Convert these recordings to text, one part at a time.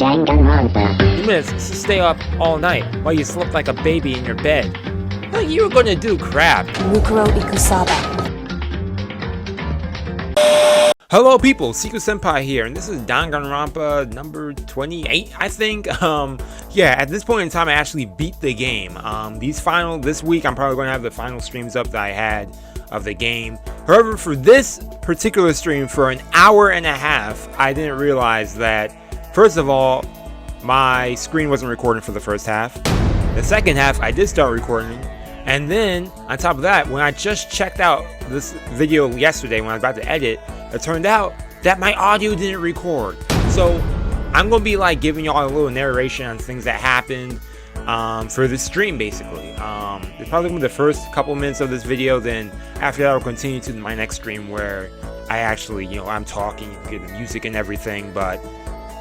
Danganronpa. You minutes to stay up all night while you slept like a baby in your bed. What you were gonna do, crap? Mukuro Ikusaba. Hello people, Seku-Senpai here, and this is Danganronpa number 28, I think. Yeah, at this point in time, I actually beat the game. This week, I'm probably gonna have the final streams up that I had of the game. However, for this particular stream, for an hour and a half, I didn't realize that, first of all, my screen wasn't recording for the first half. The second half, I did start recording. And then, on top of that, when I just checked out this video yesterday when I was about to edit, it turned out that my audio didn't record. So, I'm going to be like giving y'all a little narration on things that happened for the stream, basically. It's probably going to be the first couple minutes of this video, then after that I'll continue to my next stream where I actually, I'm talking, get the music and everything, but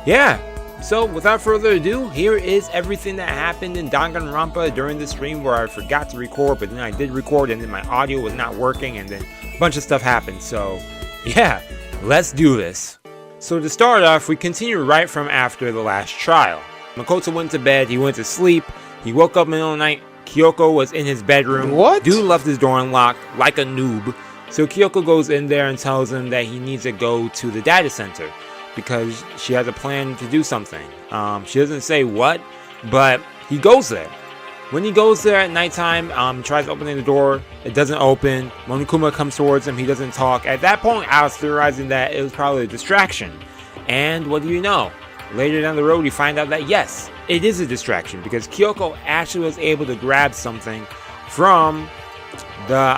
yeah. So, without further ado, here is everything that happened in Danganronpa during the stream where I forgot to record, but then I did record and then my audio was not working and then a bunch of stuff happened. So, yeah, let's do this. So to start off, we continue right from after the last trial. Makoto went to bed, he went to sleep, he woke up in the middle of the night, Kyoko was in his bedroom. What? Dude left his door unlocked like a noob. So Kyoko goes in there and tells him that he needs to go to the data center because she has a plan to do something. She doesn't say what, but he goes there. When he goes there at nighttime, tries opening the door, it doesn't open. Monokuma comes towards him, he doesn't talk. At that point, I was theorizing that it was probably a distraction. And what do you know? Later down the road, we find out that yes, it is a distraction because Kyoko actually was able to grab something from the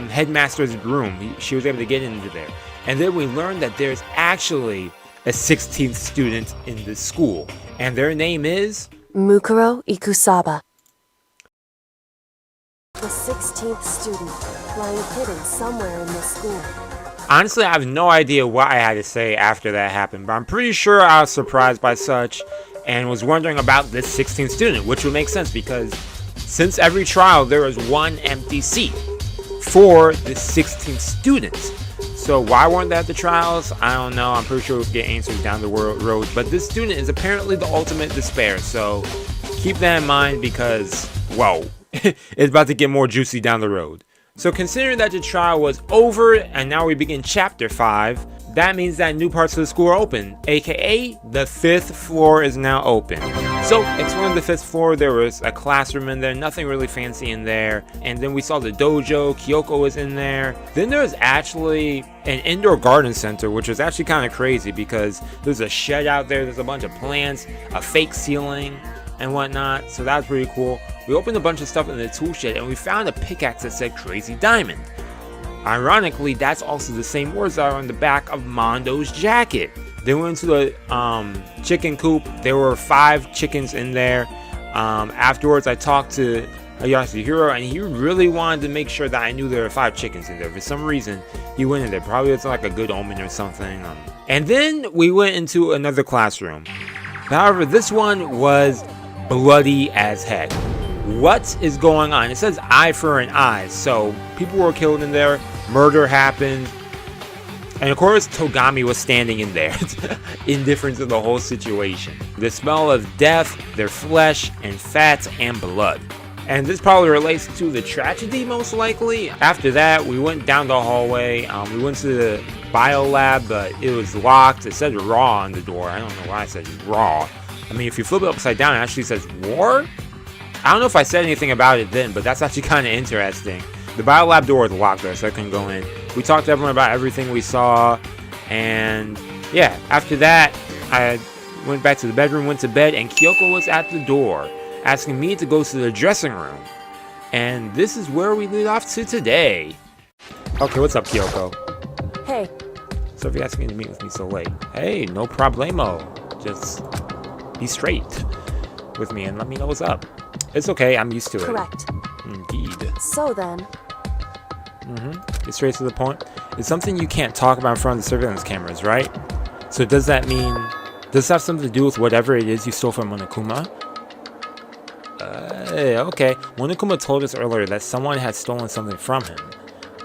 headmaster's room. She was able to get into there. And then we learned that there's actually a 16th student in this school. And their name is Mukuro Ikusaba. The 16th student, lying hidden somewhere in this school. Honestly, I have no idea what I had to say after that happened, but I'm pretty sure I was surprised by such and was wondering about this 16th student, which would make sense because since every trial there was one empty seat for the 16th students. So why weren't there the trials? I don't know. I'm pretty sure we'll get answers down the road, but this student is apparently the ultimate despair, so keep that in mind because, whoa. It's about to get more juicy down the road. So considering that the trial was over and now we begin chapter 5, that means that new parts of the school are open, aka the 5th floor is now open. So exploring the 5th floor, there was a classroom in there, nothing really fancy in there, and then we saw the dojo, Kyoko was in there. Then there's actually an indoor garden center, which was actually kind of crazy because there's a shed out there, there's a bunch of plants, a fake ceiling and whatnot, so that's pretty cool. We opened a bunch of stuff in the tool shed and we found a pickaxe that said Crazy Diamond. Ironically, that's also the same words that are on the back of Mondo's jacket. They went into the chicken coop. There were 5 chickens in there. Afterwards, I talked to Yasuhiro and he really wanted to make sure that I knew there were 5 chickens in there. For some reason, he went in there. Probably it's like a good omen or something. And then we went into another classroom. However, this one was bloody as heck. What is going on? It says eye for an eye, so people were killed in there, murder happened, and of course Togami was standing in there, indifferent to the whole situation. The smell of death, their flesh and fat and blood. And this probably relates to the tragedy most likely. After that, we went down the hallway, we went to the bio lab, but it was locked. It said raw on the door. I don't know why it said raw. I mean, if you flip it upside down, it actually says war. I don't know if I said anything about it then, but that's actually kind of interesting. The biolab door was locked there, so I couldn't go in. We talked to everyone about everything we saw, and yeah, after that, I went back to the bedroom, went to bed, and Kyoko was at the door, asking me to go to the dressing room. And this is where we lead off to today. Okay, what's up, Kyoko? Hey. So if you're asking to meet with me so late, hey, no problemo. Just be straight with me and let me know what's up. It's okay, I'm used to it. Correct. Indeed. So then. Get straight to the point. It's something you can't talk about in front of the surveillance cameras, right? So does that mean, does it have something to do with whatever it is you stole from Monokuma? Okay. Monokuma told us earlier that someone had stolen something from him.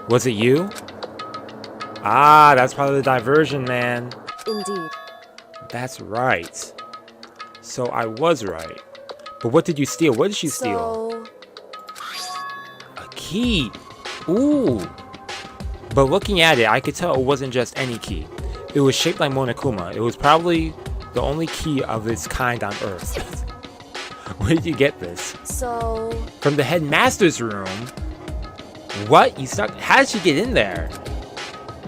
Was it you? Ah, that's part of the diversion, man. Indeed. That's right. So I was right. But what did you steal? What did she steal? A key. Ooh. But looking at it, I could tell it wasn't just any key. It was shaped like Monokuma. It was probably the only key of its kind on Earth. Where did you get this? So... From the headmaster's room? What? You stuck? How did she get in there?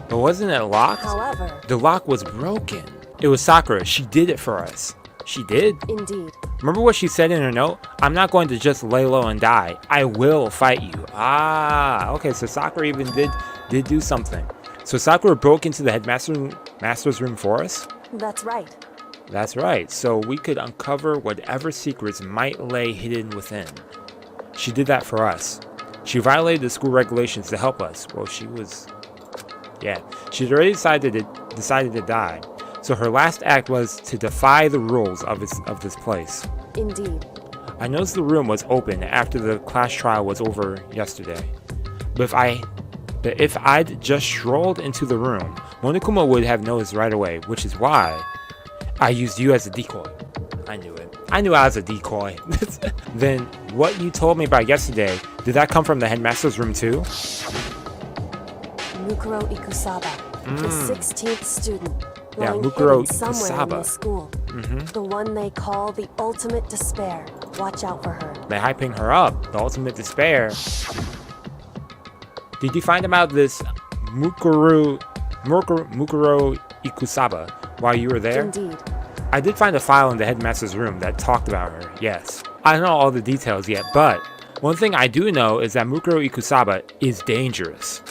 But wasn't it locked? However... The lock was broken. It was Sakura. She did it for us. She did? Indeed. Remember what she said in her note? I'm not going to just lay low and die. I will fight you. Ah, okay, so Sakura even did do something. So Sakura broke into the headmaster's room for us? That's right. That's right. So we could uncover whatever secrets might lay hidden within. She did that for us. She violated the school regulations to help us. Well, she was... Yeah, she'd already decided to die. So her last act was to defy the rules of this place. Indeed. I noticed the room was open after the class trial was over yesterday. But if I'd just strolled into the room, Monokuma would have noticed right away, which is why I used you as a decoy. I knew it. I knew I was a decoy. Then what you told me about yesterday, did that come from the headmaster's room too? Mukuro Ikusaba, the 16th student. Yeah, lying Mukuro hidden somewhere in Ikusaba. the school. The one they call the ultimate despair. Watch out for her. They're hyping her up. The ultimate despair. Did you find about this Mukuro Ikusaba while you were there? Indeed. I did find a file in the headmaster's room that talked about her, yes. I don't know all the details yet, but one thing I do know is that Mukuro Ikusaba is dangerous.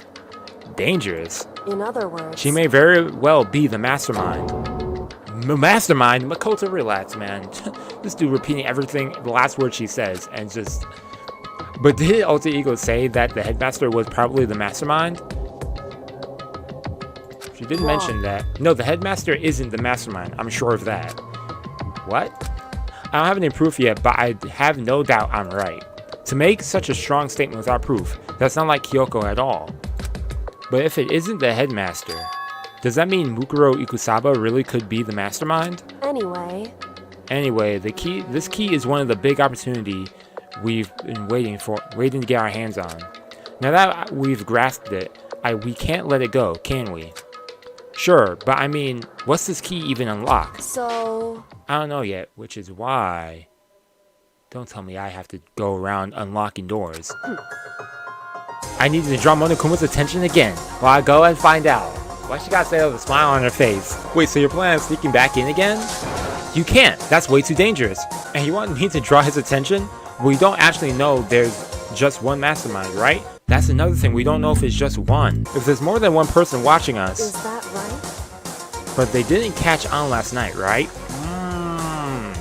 Dangerous? In other words... She may very well be the mastermind. Mastermind? Makoto, relax, man. This dude repeating everything, the last word she says, and just... But did Alter Ego say that the headmaster was probably the mastermind? She didn't mention that. No, the headmaster isn't the mastermind. I'm sure of that. What? I don't have any proof yet, but I have no doubt I'm right. To make such a strong statement without proof, that's not like Kyoko at all. But if it isn't the headmaster, does that mean Mukuro Ikusaba really could be the mastermind? Anyway, this key is one of the big opportunity we've been waiting to get our hands on. Now that we've grasped it, we can't let it go, can we? Sure, but I mean, what's this key even unlock? So... I don't know yet, which is why... Don't tell me I have to go around unlocking doors. I need to draw Monokuma's attention again, while I go and find out. Why she gotta say that with a smile on her face? Wait, so you're planning on sneaking back in again? You can't, that's way too dangerous. And you want me to draw his attention? Well, you don't actually know there's just one mastermind, right? That's another thing, we don't know if it's just one. If there's more than one person watching us... Is that right? But they didn't catch on last night, right?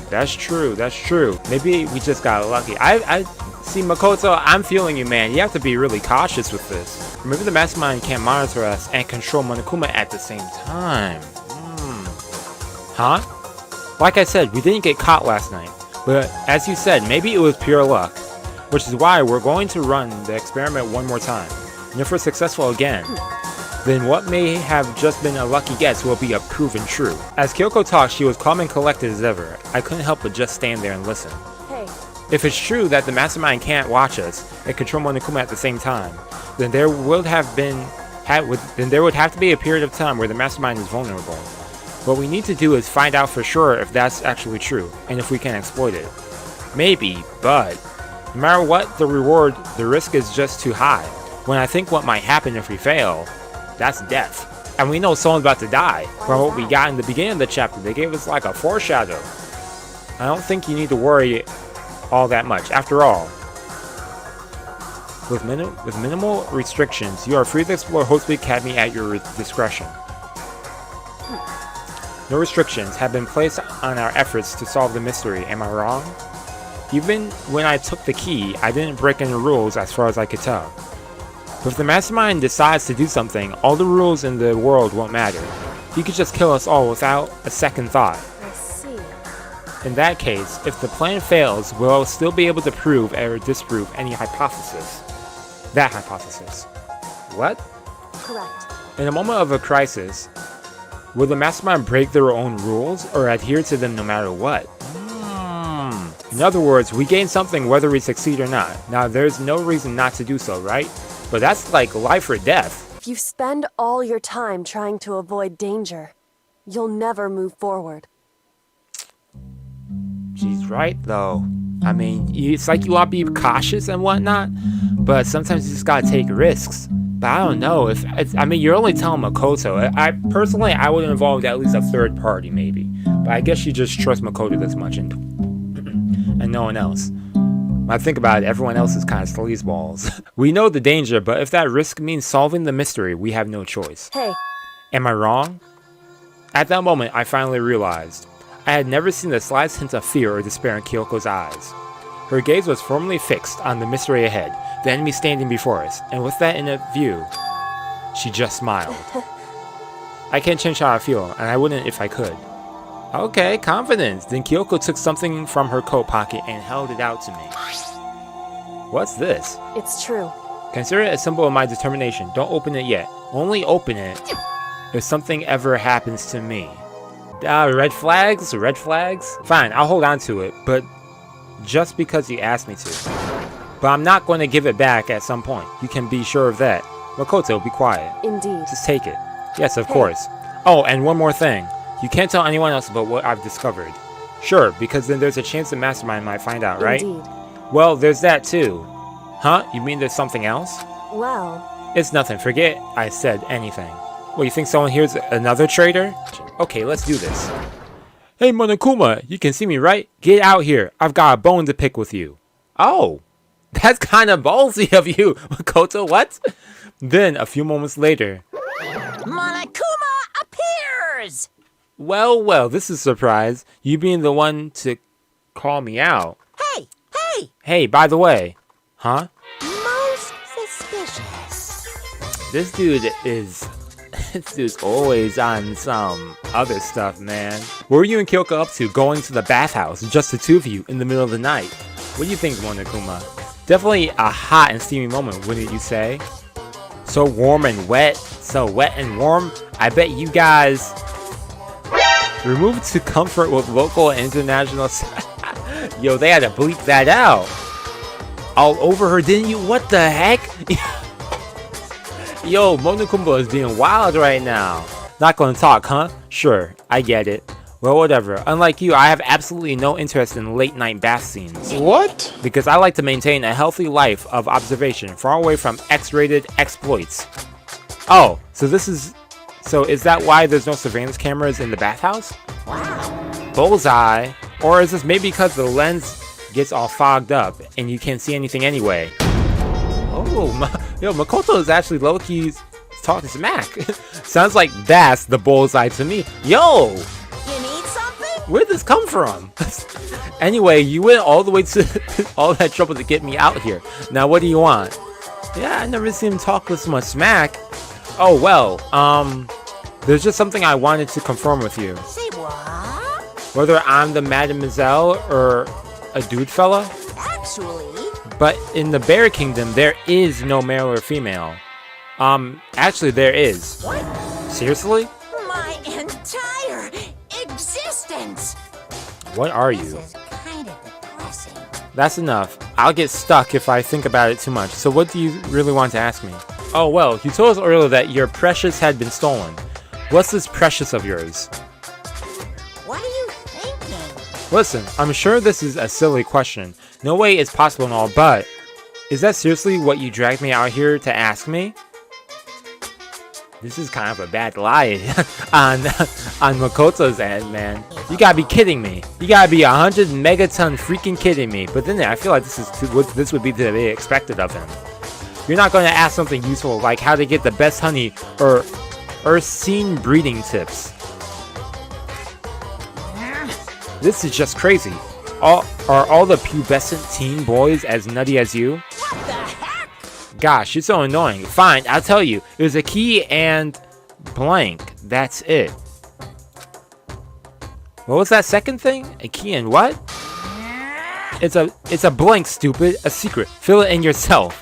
That's true, that's true. Maybe we just got lucky. I see, Makoto, I'm feeling you, man. You have to be really cautious with this. Maybe the mastermind can't monitor us and control Monokuma at the same time. Huh? Like I said, we didn't get caught last night. But as you said, maybe it was pure luck. Which is why we're going to run the experiment one more time. And if we're successful again, then what may have just been a lucky guess will be a proven true. As Kyoko talked, she was calm and collected as ever. I couldn't help but just stand there and listen. Hey. If it's true that the mastermind can't watch us and control Monokuma at the same time, then there would have to be a period of time where the mastermind is vulnerable. What we need to do is find out for sure if that's actually true, and if we can exploit it. Maybe, but no matter what the reward, the risk is just too high. When I think what might happen if we fail, that's death. And we know someone's about to die. From what we got in the beginning of the chapter, they gave us like a foreshadow. I don't think you need to worry all that much. After all, with minimal restrictions, you are free to explore Hotspeed Academy at your discretion. No restrictions have been placed on our efforts to solve the mystery, am I wrong? Even when I took the key, I didn't break any rules as far as I could tell. But if the mastermind decides to do something, all the rules in the world won't matter. He could just kill us all without a second thought. I see. In that case, if the plan fails, we'll still be able to prove or disprove any hypothesis. That hypothesis. What? Correct. In a moment of a crisis, will the mastermind break their own rules or adhere to them no matter what? In other words, we gain something whether we succeed or not. Now, there's no reason not to do so, right? But that's like life or death. If you spend all your time trying to avoid danger, you'll never move forward. She's right, though. I mean, it's like you want to be cautious and whatnot, but sometimes you just gotta take risks. But I don't know if I mean, you're only telling Makoto. I personally, I would involve at least a third party, maybe. But I guess you just trust Makoto this much and no one else. When I think about it, everyone else is kind of sleazeballs. We know the danger, but if that risk means solving the mystery, we have no choice. Hey. Am I wrong? At that moment, I finally realized. I had never seen the slightest hint of fear or despair in Kyoko's eyes. Her gaze was firmly fixed on the mystery ahead, the enemy standing before us, and with that in view, she just smiled. I can't change how I feel, and I wouldn't if I could. Okay, confidence. Then Kyoko took something from her coat pocket and held it out to me. What's this? It's true. Consider it a symbol of my determination. Don't open it yet. Only open it if something ever happens to me. Red flags? Red flags? Fine, I'll hold on to it, but just because you asked me to. But I'm not going to give it back at some point. You can be sure of that. Makoto, be quiet. Indeed. Just take it. Yes, of course. Oh, and one more thing. You can't tell anyone else about what I've discovered. Sure, because then there's a chance the Mastermind might find out, right? Indeed. Well, there's that too. Huh? You mean there's something else? Well... It's nothing. Forget I said anything. Well, you think someone here's another traitor? Okay, let's do this. Hey, Monokuma, you can see me, right? Get out here. I've got a bone to pick with you. Oh, that's kind of ballsy of you, Makoto, what? Then, a few moments later... Monokuma appears! Well, this is a surprise. You being the one to call me out. Hey! Hey, by the way. Huh? Most suspicious. This dude's always on some other stuff, man. What were you and Kyoko up to going to the bathhouse, just the two of you, in the middle of the night? What do you think, Monokuma? Definitely a hot and steamy moment, wouldn't you say? So warm and wet, so wet and warm. I bet you guys removed to comfort with local and international. Yo, they had to bleep that out. All over her, didn't you? What the heck? Yo, Monokuma is being wild right now. Not gonna talk, huh? Sure, I get it. Well, whatever. Unlike you, I have absolutely no interest in late night bath scenes. What? Because I like to maintain a healthy life of observation, far away from X-rated exploits. Oh, so is that why there's no surveillance cameras in the bathhouse? Wow. Bullseye. Or is this maybe because the lens gets all fogged up and you can't see anything anyway? Oh, yo, Makoto is actually low-key talking smack. Sounds like that's the bullseye to me. Yo! You need something? Where'd this come from? Anyway, you went all the way to all that trouble to get me out here. Now, what do you want? Yeah, I never seen him talk this much smack. Oh, well, there's just something I wanted to confirm with you. Say what? Whether I'm the mademoiselle or a dude fella? Actually... But in the Bear Kingdom, there is no male or female. Actually, there is. What? Seriously? My entire existence! What are This you? is kind of depressing. That's enough. I'll get stuck if I think about it too much. So what do you really want to ask me? Oh, well, you told us earlier that your precious had been stolen. What's this precious of yours? What are you thinking? Listen, I'm sure this is a silly question. No way it's possible and all, but... Is that seriously what you dragged me out here to ask me? This is kind of a bad lie on Makoto's end, man. You gotta be kidding me. You gotta be 100 megaton freaking kidding me. But then I feel like this would be to be expected of him. You're not going to ask something useful like how to get the best honey or ursine breeding tips. This is just crazy. Are all the pubescent teen boys as nutty as you? What the heck? Gosh, you're so annoying. Fine, I'll tell you. It was a key and blank. That's it. What was that second thing? A key and what? It's a blank, stupid. A secret. Fill it in yourself.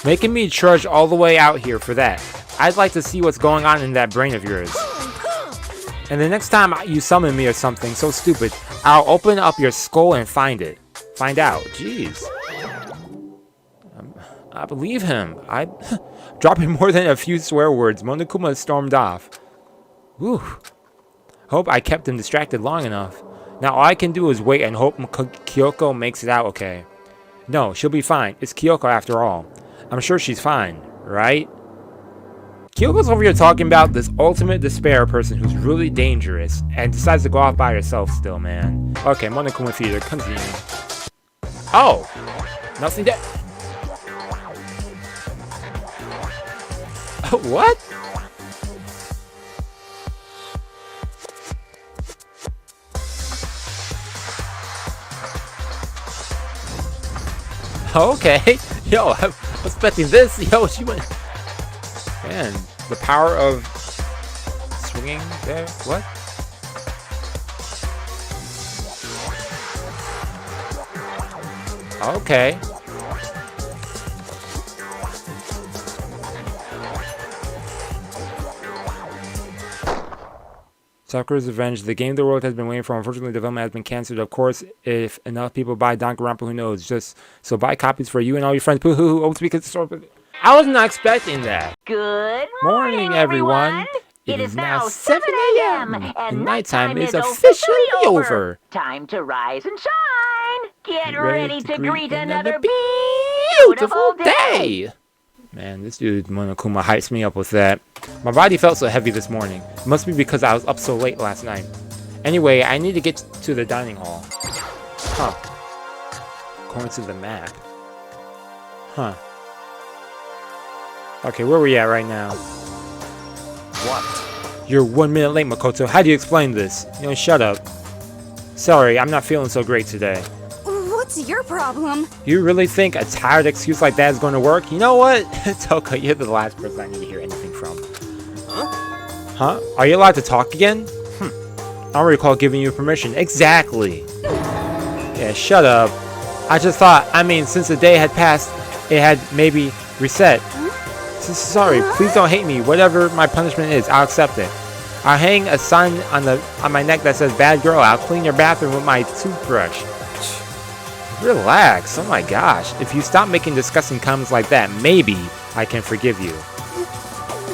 Making me trudge all the way out here for that. I'd like to see what's going on in that brain of yours. And the next time you summon me or something so stupid, I'll open up your skull and find it. find out. Jeez. I believe him. Dropping more than a few swear words, Monokuma stormed off. Whew. Hope I kept him distracted long enough. Now all I can do is wait and hope Kyoko makes it out okay. No, she'll be fine. It's Kyoko after all. I'm sure she's fine, right? Kyoko's over here talking about this ultimate despair person who's really dangerous and decides to go off by herself still, man. Okay, Monokuma Theater, continue. Oh! Nothing there. What? Okay. Yo, I was expecting this. Yo, she went... Man, the power of swinging there. What? Okay. Sakura's Revenge. The game the world has been waiting for. Unfortunately, development has been cancelled. Of course, if enough people buy Danganronpa, who knows? Just so buy copies for you and all your friends. Boo-hoo-hoo. Oh, because the store... I was not expecting that. Good morning, everyone. It is now 7 a.m. and nighttime is officially over. Time to rise and shine. Get ready to greet another beautiful day. Man, this dude Monokuma hypes me up with that. My body felt so heavy this morning. It must be because I was up so late last night. Anyway, I need to get to the dining hall. Huh. According to the map. Huh. Okay, where are we at right now? What? You're 1 minute late, Makoto. How do you explain this? Shut up. Sorry, I'm not feeling so great today. What's your problem? You really think a tired excuse like that is going to work? You know what? Toka, you're the last person I need to hear anything from. Huh? Are you allowed to talk again? I don't recall giving you permission. Exactly. Yeah, shut up. I just thought, since the day had passed, it had maybe reset. Sorry, please don't hate me. Whatever my punishment is, I'll accept it. I'll hang a sign on my neck that says, "Bad girl, I'll clean your bathroom with my toothbrush." Relax, oh my gosh. If you stop making disgusting comments like that, maybe I can forgive you.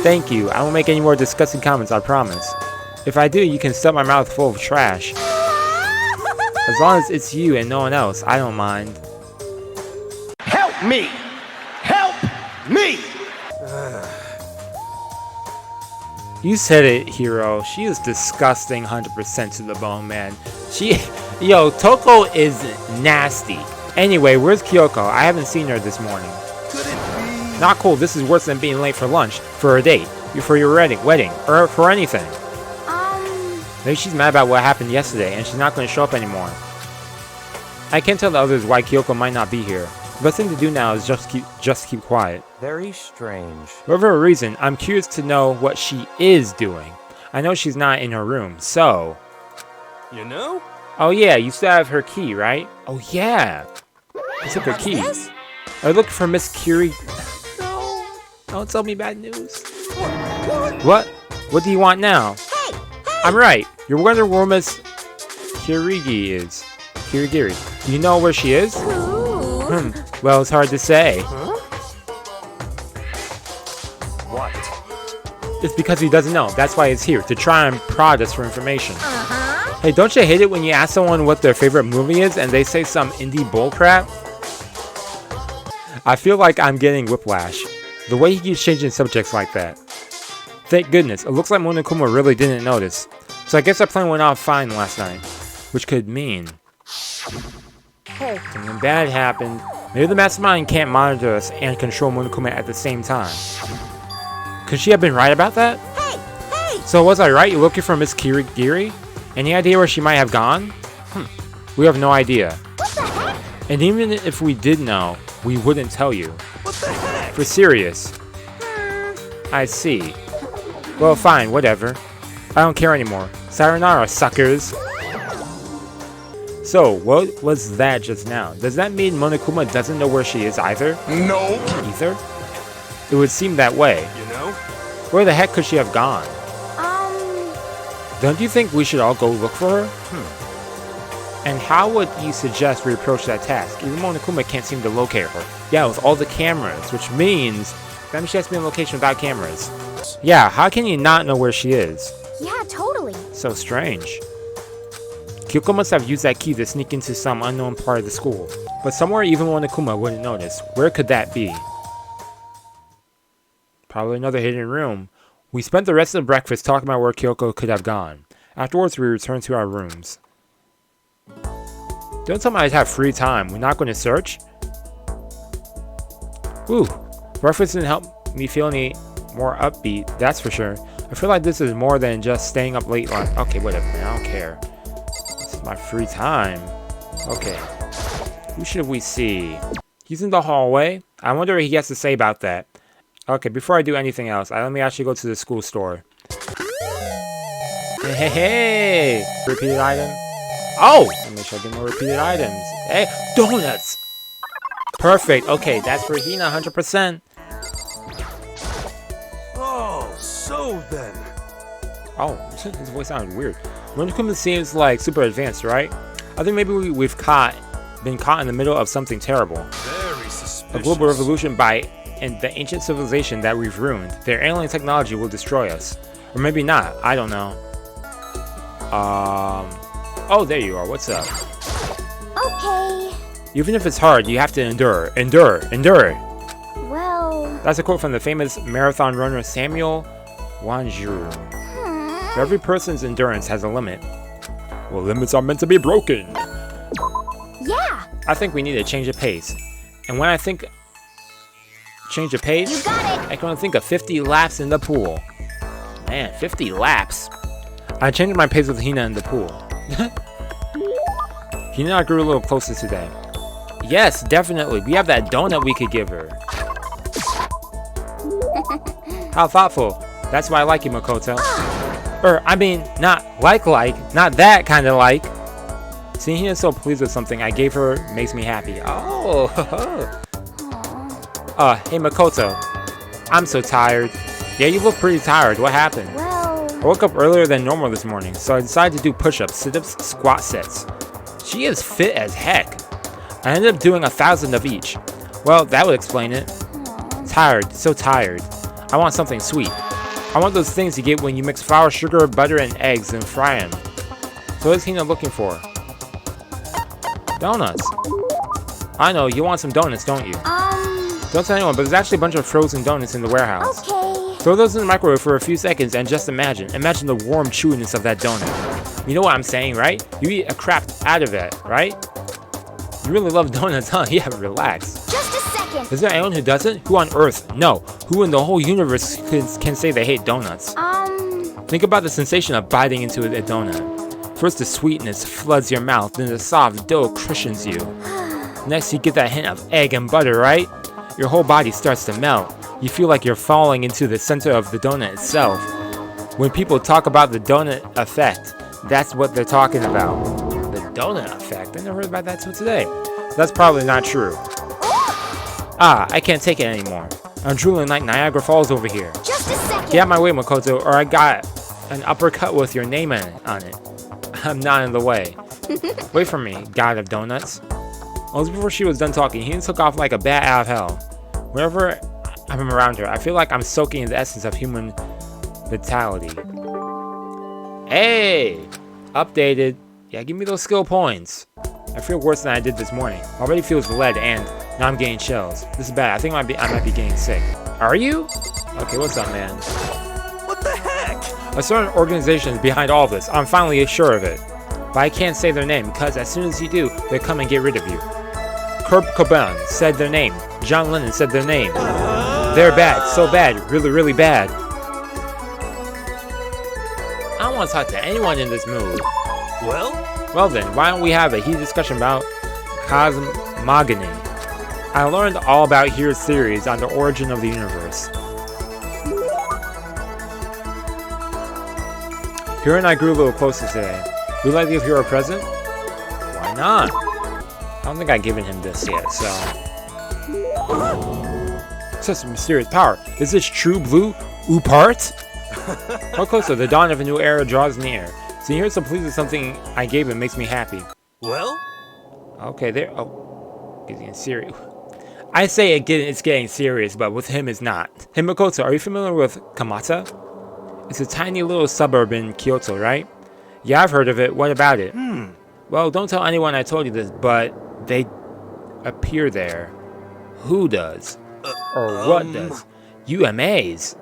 Thank you, I won't make any more disgusting comments, I promise. If I do, you can stuff my mouth full of trash. As long as it's you and no one else, I don't mind. Help me! Help me! You said it, Hero. She is disgusting 100% to the bone, man. Yo, Toko is nasty. Anyway, where's Kyoko? I haven't seen her this morning. Could it be? Not cool. This is worse than being late for lunch, for a date, for your wedding, or for anything. Maybe she's mad about what happened yesterday, and she's not going to show up anymore. I can't tell the others why Kyoko might not be here. The best thing to do now is just keep quiet. Very strange. For whatever reason, I'm curious to know what she is doing. I know she's not in her room, so... You know? Oh yeah, you still have her key, right? Oh yeah! I took her key. I looked for Miss Kiri... No! Don't tell me bad news. What? What do you want now? Hey! I'm right. You're wondering where Miss Kirigi is. Kirigiri. Do you know where she is? Well, it's hard to say. What? It's because he doesn't know. That's why he's here, to try and prod us for information. Hey, don't you hate it when you ask someone what their favorite movie is and they say some indie bullcrap? I feel like I'm getting whiplash. The way he keeps changing subjects like that. Thank goodness. It looks like Monokuma really didn't notice. So I guess our plan went off fine last night. Which could mean... Hey, something bad happened. Maybe the mastermind can't monitor us and control Monokuma at the same time. Could she have been right about that? Hey! So was I right? You're looking for Miss Kirigiri? Any idea where she might have gone? We have no idea. What the heck? And even if we did know, we wouldn't tell you. What the heck? For serious. I see. Well, fine, whatever. I don't care anymore. Sayonara, suckers. So, what was that just now? Does that mean Monokuma doesn't know where she is either? No. Either? It would seem that way. You know? Where the heck could she have gone? Don't you think we should all go look for her? And how would you suggest we approach that task? Even Monokuma can't seem to locate her. Yeah, with all the cameras, which means that means she has to be in a location without cameras. Yeah, how can you not know where she is? Yeah, totally. So strange. Kyoko must have used that key to sneak into some unknown part of the school. But somewhere even Monokuma wouldn't notice. Where could that be? Probably another hidden room. We spent the rest of the breakfast talking about where Kyoko could have gone. Afterwards, we returned to our rooms. Don't tell me I have free time. We're not going to search? Ooh, breakfast didn't help me feel any more upbeat, that's for sure. I feel like this is more than just staying up late. Okay, whatever, man. I don't care. This is my free time. Okay. Who should we see? He's in the hallway. I wonder what he has to say about that. Okay, before I do anything else, let me actually go to the school store. Hey! Repeated item. Oh! Let me make sure I get more repeated items. Hey, donuts! Perfect. Okay, that's for Hina, 100%. Oh, so then. Oh, his voice sounded weird. Monokuma seems like super advanced, right? I think maybe we've been caught in the middle of something terrible. Very suspicious. A global revolution and the ancient civilization that we've ruined. Their alien technology will destroy us. Or maybe not. I don't know. Oh, there you are. What's up? Okay. Even if it's hard, you have to endure. Endure. Endure. Well... That's a quote from the famous marathon runner Samuel Wanjiru. For every person's endurance has a limit. Well, limits are meant to be broken. Yeah. I think we need to change of pace. And when I think change of pace, You got it. I can only think of 50 laps in the pool. Man, 50 laps. I changed my pace with Hina in the pool. Hina and I grew a little closer today. Yes, definitely. We have that donut we could give her. How thoughtful. That's why I like you, Makoto. I mean, not not that kind of like. Seeing Hina so pleased with something I gave her makes me happy. Oh, hey Makoto. I'm so tired. Yeah, you look pretty tired. What happened? Well... I woke up earlier than normal this morning, so I decided to do push-ups, sit-ups, squat sets. She is fit as heck. I ended up doing 1,000 of each. Well, that would explain it. Tired, so tired. I want something sweet. I want those things you get when you mix flour, sugar, butter, and eggs and fry them. So what is Hina looking for? Donuts. I know, you want some donuts, don't you? Don't tell anyone, but there's actually a bunch of frozen donuts in the warehouse. Okay. Throw those in the microwave for a few seconds and just imagine the warm chewiness of that donut. You know what I'm saying, right? You eat a crap out of it, right? You really love donuts, huh? Yeah, relax. Just a second. Is there anyone who doesn't? Who on earth? No. Who in the whole universe can say they hate donuts? Think about the sensation of biting into a donut. First the sweetness floods your mouth, then the soft dough cushions you. Next you get that hint of egg and butter, right? Your whole body starts to melt. You feel like you're falling into the center of the donut itself. When people talk about the donut effect, that's what they're talking about. The donut effect? I never heard about that till today. That's probably not true. I can't take it anymore. I'm drooling like Niagara Falls over here. Just a second. Get out my way, Makoto, or I got an uppercut with your name on it. I'm not in the way. Wait for me, god of donuts. Almost before she was done talking, he took off like a bat out of hell. Whenever I'm around her, I feel like I'm soaking in the essence of human vitality. Hey! Updated. Yeah, give me those skill points. I feel worse than I did this morning. Already feels lead and now I'm getting chills. This is bad. I think I might be getting sick. Are you? Okay, what's up, man? What the heck? A certain organization is behind all of this. I'm finally sure of it. But I can't say their name because as soon as you do, they'll come and get rid of you. Kurt Cobain said their name. John Lennon said their name. They're bad. So bad. Really, really bad. I don't want to talk to anyone in this mood. Well then, why don't we have a heated discussion about cosmogony? I learned all about Here's theories on the origin of the universe. Hiro and I grew a little closer today. Would you like to give Hiro a present? Why not? I don't think I've given him this yet, so... Such a mysterious power. Is this true blue? Upart? How closer, the dawn of a new era draws near. So here's some pleasing something I gave him makes me happy. Well? Okay, there. Oh, it's getting serious. I say it's getting serious, but with him it's not. Hey Makoto, are you familiar with Kamata? It's a tiny little suburb in Kyoto, right? Yeah, I've heard of it. What about it? Well, don't tell anyone I told you this, but they appear there. Who does? Or what does? UMAs.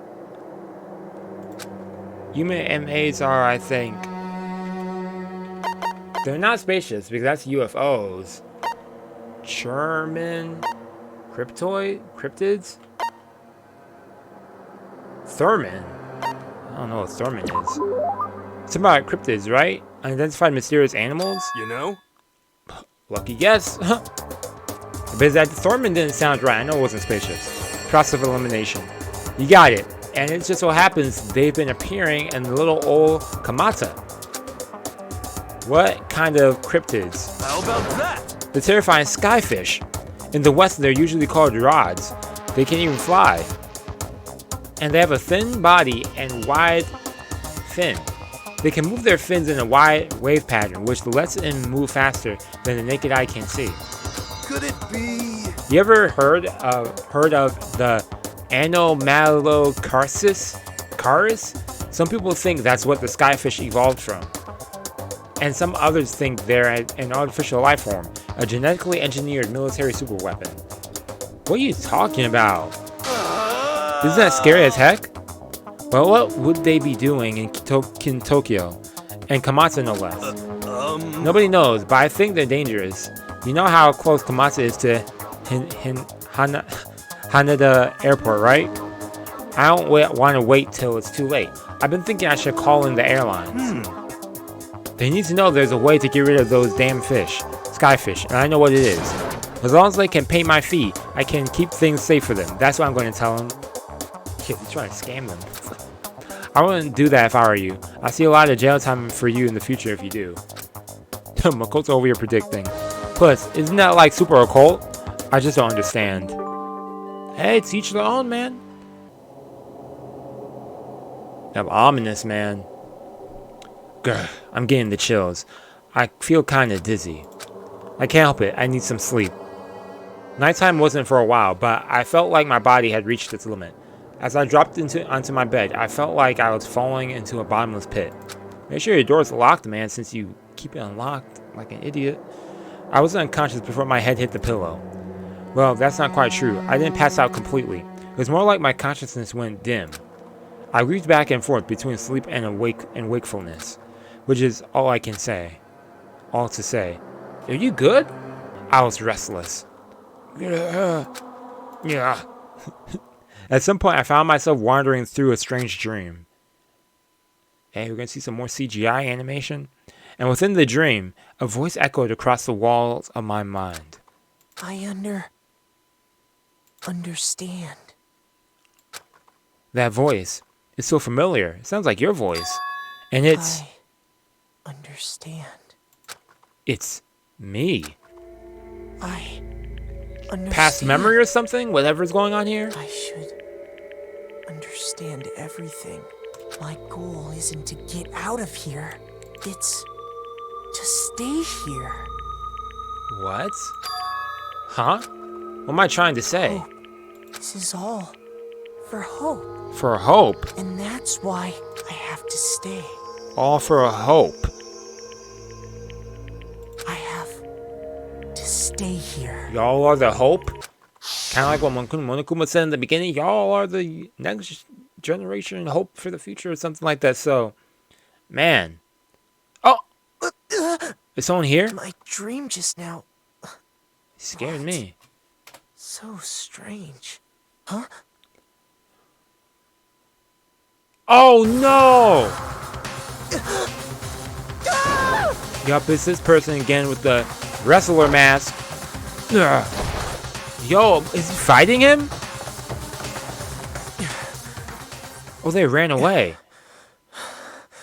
UMAs are, I think... They're not spaceships, because that's UFOs. German... Cryptids? Thurman? I don't know what Thurman is. It's about cryptids, right? Unidentified mysterious animals? You know? Lucky guess. But that Thurman didn't sound right. I know it wasn't spaceships. Process of elimination. You got it. And it just so happens they've been appearing in the little old Kamata. What kind of cryptids? How about that? The terrifying skyfish. In the West, they're usually called rods. They can't even fly. And they have a thin body and wide fin. They can move their fins in a wide wave pattern, which lets them move faster than the naked eye can see. Could it be? You ever heard of the Anomalocaris? Some people think that's what the skyfish evolved from. And some others think they're an artificial life form, a genetically engineered military superweapon. What are you talking about? Isn't that scary as heck? Well, what would they be doing in Tokyo? And Kamata no less. Nobody knows, but I think they're dangerous. You know how close Kamata is to Haneda Airport, right? I don't want to wait till it's too late. I've been thinking I should call in the airlines. They need to know there's a way to get rid of those damn fish. Skyfish, and I know what it is. As long as they can pay my fee, I can keep things safe for them. That's what I'm going to tell them. Shit, he's trying to scam them. I wouldn't do that if I were you. I see a lot of jail time for you in the future if you do. Makoto over here predicting. Plus, isn't that like super occult? I just don't understand. Hey, it's each their own, man. I'm ominous, man. Grr, I'm getting the chills. I feel kinda dizzy. I can't help it, I need some sleep. Nighttime wasn't for a while, but I felt like my body had reached its limit. As I dropped onto my bed, I felt like I was falling into a bottomless pit. Make sure your door's locked, man, since you keep it unlocked like an idiot. I was unconscious before my head hit the pillow. Well, that's not quite true. I didn't pass out completely. It was more like my consciousness went dim. I weaved back and forth between sleep and wakefulness, which is all I can say. All to say. Are you good? I was restless. Yeah. At some point, I found myself wandering through a strange dream. Hey, we're going to see some more CGI animation. And within the dream, a voice echoed across the walls of my mind. I understand. That voice is so familiar. It sounds like your voice. And it's... I understand. It's me. I understand. Past memory or something? Whatever's going on here? I should understand everything. My goal isn't to get out of here. It's to stay here. What? Huh? What am I trying to say? Oh, this is all for hope. For hope? And that's why I have to stay. All for a hope. I have to stay here. Y'all are the hope? Kind of like what Monokuma said in the beginning. Y'all are the next generation hope for the future or something like that. So, man. Oh! Is someone here? My dream just now. It scared me. So strange. Huh? Oh no! Yup, it's this person again with the wrestler mask. Ugh. Yo, is he fighting him? Oh, they ran away.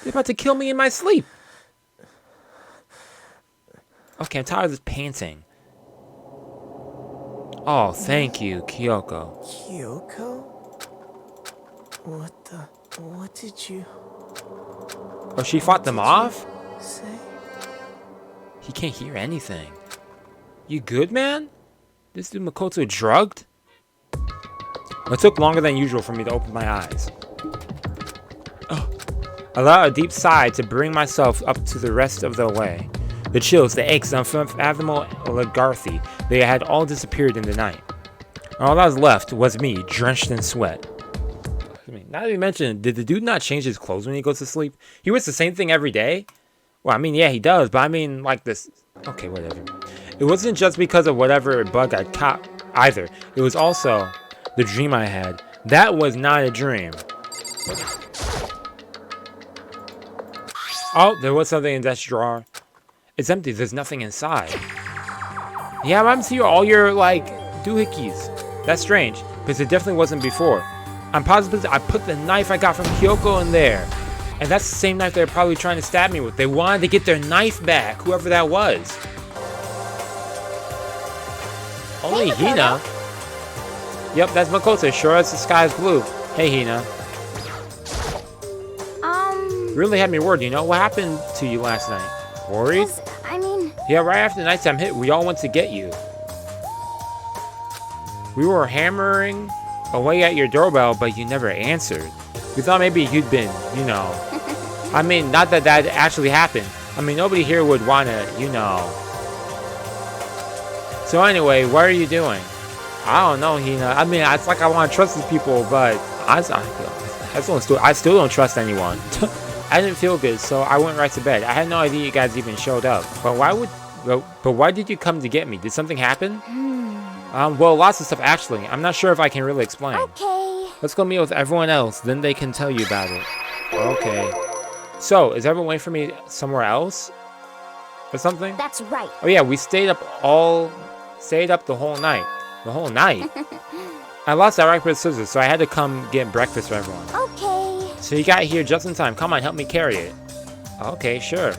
They're about to kill me in my sleep. Okay, I'm tired of this panting. Oh, thank you, Kyoko. Kyoko? What did you Oh, she fought them off? say? He can't hear anything. You good, man? This dude Makoto drugged? It took longer than usual for me to open my eyes. Allow a deep sigh to bring myself up to the rest of the way. The chills, the aches, the unfathomable lethargy, they had all disappeared in the night. All that was left was me, drenched in sweat. Now that you mention it, did the dude not change his clothes when he goes to sleep? He wears the same thing every day? Well, I mean, yeah, he does, but I mean, like this... Okay, whatever. It wasn't just because of whatever bug I caught either. It was also the dream I had. That was not a dream. Oh, there was something in that drawer. It's empty. There's nothing inside. Yeah, I'm seeing all your, like, doohickeys. That's strange, because it definitely wasn't before. I'm positive I put the knife I got from Kyoko in there. And that's the same knife they're probably trying to stab me with. They wanted to get their knife back, whoever that was. Only Hey, Hina. Yep, that's Makoto. Sure as the sky's blue. Hey, Hina. Really had me worried, you know? What happened to you last night? Worried? I mean... Yeah, right after the nighttime hit, we all went to get you. We were hammering away at your doorbell, but you never answered. We thought maybe you'd been, you know... I mean, not that that actually happened. I mean, nobody here would want to, you know... So anyway, what are you doing? I don't know, Hina. I mean, it's like I want to trust these people, but I still don't trust anyone. I didn't feel good, so I went right to bed. I had no idea you guys even showed up. But why did you come to get me? Did something happen? Well, lots of stuff actually. I'm not sure if I can really explain. Okay. Let's go meet with everyone else, then they can tell you about it. Okay. So, is everyone waiting for me somewhere else? Or something? That's right. Oh yeah, we stayed up the whole night. The whole night? I lost that rock, paper, scissors, so I had to come get breakfast for everyone. Okay. So you got here just in time. Come on, help me carry it. Okay, sure.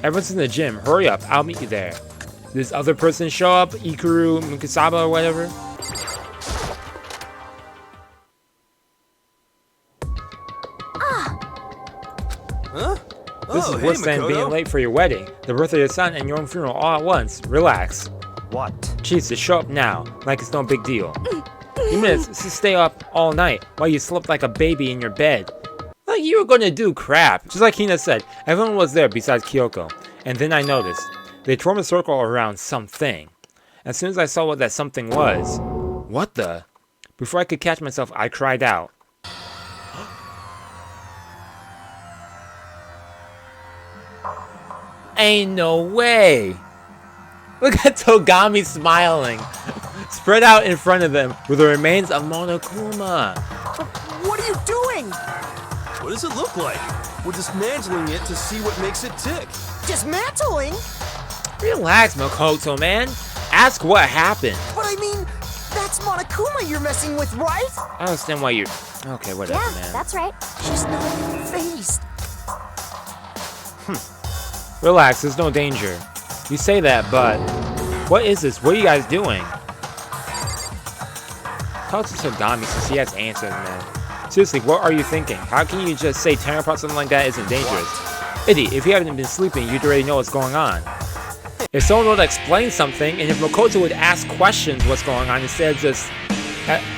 Everyone's in the gym. Hurry up. I'll meet you there. This other person show up? Ikuru Mukasaba or whatever? Huh? This is hey, worse than Makoto. being late for your wedding, the birth of your son, and your own funeral all at once. Relax. What? Jeez, just show up now, like it's no big deal. You mean to stay up all night while you slept like a baby in your bed? Like you were gonna do crap. Just like Hina said, everyone was there besides Kyoko. And then I noticed, they formed a circle around something. As soon as I saw what that something was, what the? Before I could catch myself, I cried out. Ain't no way! Look at Togami smiling. Spread out in front of them were the remains of Monokuma. What are you doing? What does it look like? We're dismantling it to see what makes it tick. Dismantling? Relax, Makoto, man. Ask what happened. But I mean, that's Monokuma you're messing with, right? I don't understand why you're... Okay, whatever, Yeah, man. that's right. She's not faced. Relax, there's no danger. You say that, but... What is this? What are you guys doing? Talk to Togami since he has answers, man. Seriously, what are you thinking? How can you just say tearing apart something like that isn't dangerous? Idiot, if you haven't been sleeping, you'd already know what's going on. If someone would explain something, and if Makoto would ask questions what's going on instead of just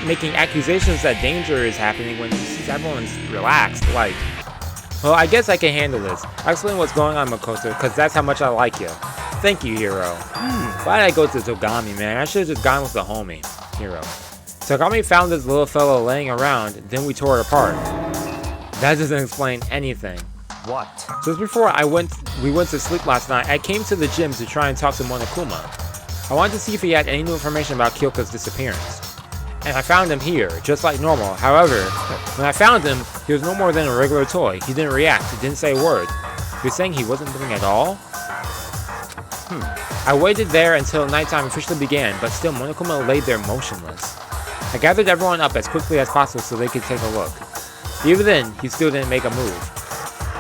making accusations that danger is happening when he sees everyone's relaxed, like... Well, I guess I can handle this. I'll explain what's going on, Makoto, because that's how much I like you. Thank you, Hiro. Why did I go to Togami, man? I should have just gone with the homie, Hiro. Togami found this little fellow laying around, then we tore it apart. That doesn't explain anything. What? Just before we went to sleep last night, I came to the gym to try and talk to Monokuma. I wanted to see if he had any new information about Kyoko's disappearance. And I found him here, just like normal. However, when I found him, he was no more than a regular toy. He didn't react, he didn't say a word. You're saying he wasn't moving at all? I waited there until nighttime officially began, but still Monokuma lay there motionless. I gathered everyone up as quickly as possible so they could take a look. Even then, he still didn't make a move.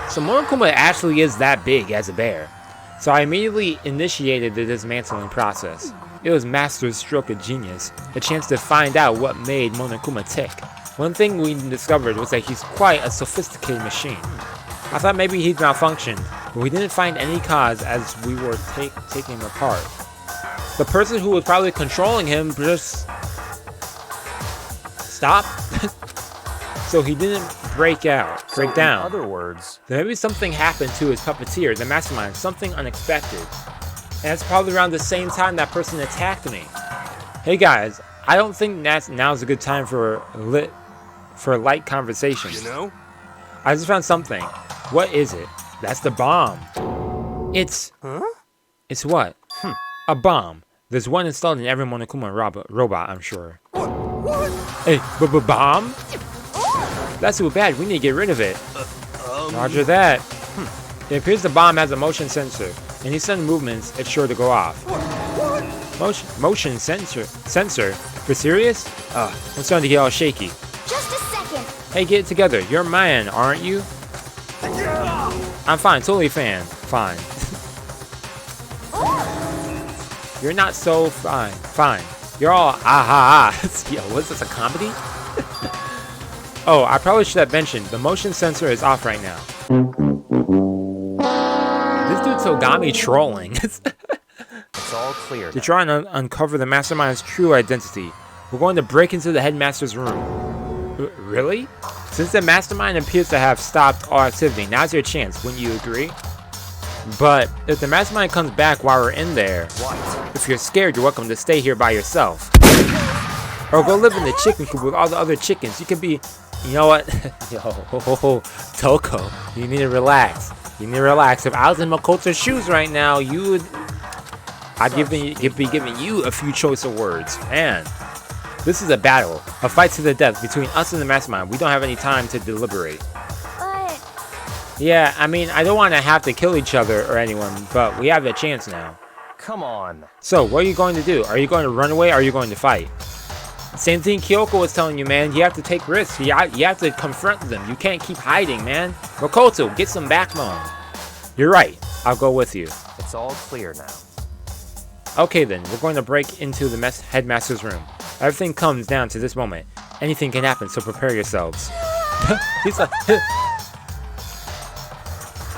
So Monokuma actually is that big as a bear. So I immediately initiated the dismantling process. It was master stroke of genius, a chance to find out what made Monokuma tick. One thing we discovered was that he's quite a sophisticated machine. I thought maybe he'd malfunctioned but we didn't find any cause as we were taking him apart. The person who was probably controlling him just stopped. So he didn't break down. In other words, Then maybe something happened to his puppeteer, the mastermind, something unexpected. And that's probably around the same time that person attacked me. Hey guys, I don't think now's a good time for a light conversation. you know? I just found something. What is it? That's the bomb. It's... Huh? It's what? A bomb. There's one installed in every Monokuma robot, I'm sure. What? Hey, bomb? That's too bad. We need to get rid of it. Roger that. It appears the bomb has a motion sensor. Any sudden movements, it's sure to go off. Motion sensor? Sensor? For serious? I'm starting to get all shaky. Just a second. Hey, get it together. You're a man, aren't you? I'm fine. Totally fine. You're not so fine. Fine. You're all Yo, what's this, a comedy? Oh, I probably should have mentioned, the motion sensor is off right now. This dude's Togami trolling. It's all clear. To try and uncover the mastermind's true identity, we're going to break into the headmaster's room. Really? Since the mastermind appears to have stopped all activity, now's your chance, wouldn't you agree? But if the mastermind comes back while we're in there, if you're scared, you're welcome to stay here by yourself. Or go live in the chicken coop with all the other chickens. You can be, you know what? Yo, Toko, you need to relax. You need to relax. If I was in Makoto's shoes right now, I'd be giving you a few choice of words. Man, this is a battle, a fight to the death between us and the mastermind. We don't have any time to deliberate. But Yeah, I mean, I don't want to have to kill each other or anyone, but we have a chance now. Come on. So, what are you going to do? Are you going to run away or are you going to fight? Same thing Kyoko was telling you, man. You have to take risks. You have to confront them. You can't keep hiding, man. Makoto, get some backbone. You're right. I'll go with you. It's all clear now. Okay then, we're going to break into the headmaster's room. Everything comes down to this moment. Anything can happen, so prepare yourselves. He's like...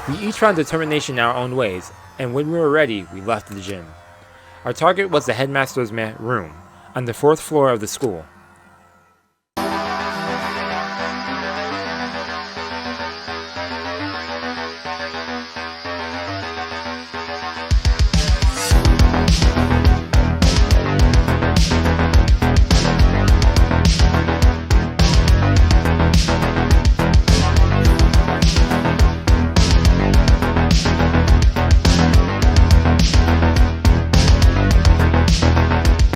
We each found determination in our own ways, and when we were ready, we left the gym. Our target was the headmaster's room, on the 4th floor of the school.